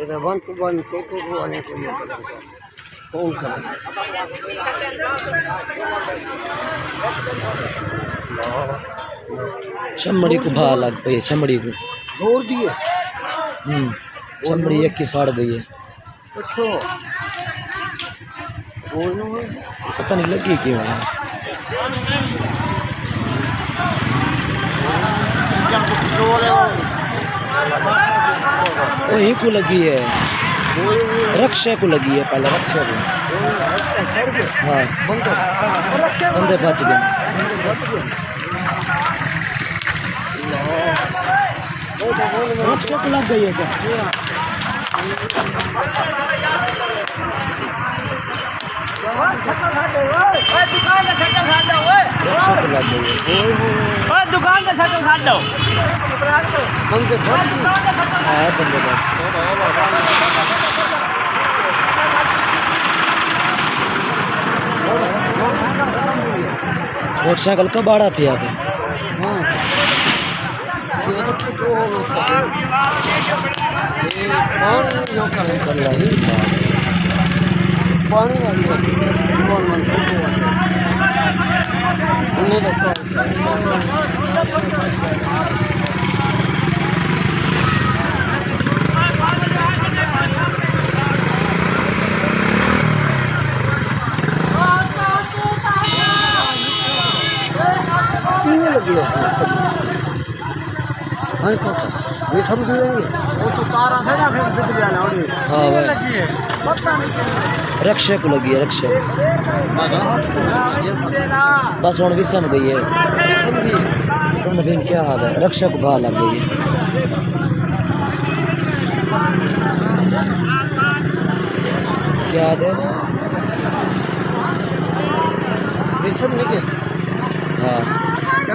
इधर 1 to 1 टोटो आने के लिए फोन करें। चमड़ी को भा लग पई, चमड़ी को जोर दिए। चमड़ी एक की साड़ गई है। अच्छा पता नहीं लगी क्यों है। वही को लगी है, रक्षा को लगी है, पहले रक्षा को। हाँ बंदे बच गए। रक्षा को लग गई है क्या? दुकान का शटर खाट दो। मोटरसाइकिल का बाड़ा थी यहाँ पे। ये समझ रही है वो तो तारा है ना, फिर बिजली आना और हाँ भाई लगी है पता नहीं। रक्षा को लगी है, रक्षा बस हूँ भी सम गई है। सन भी क्या हाल है, रक्षा को भा लग गई है। क्या है सब निकल हाँ क्या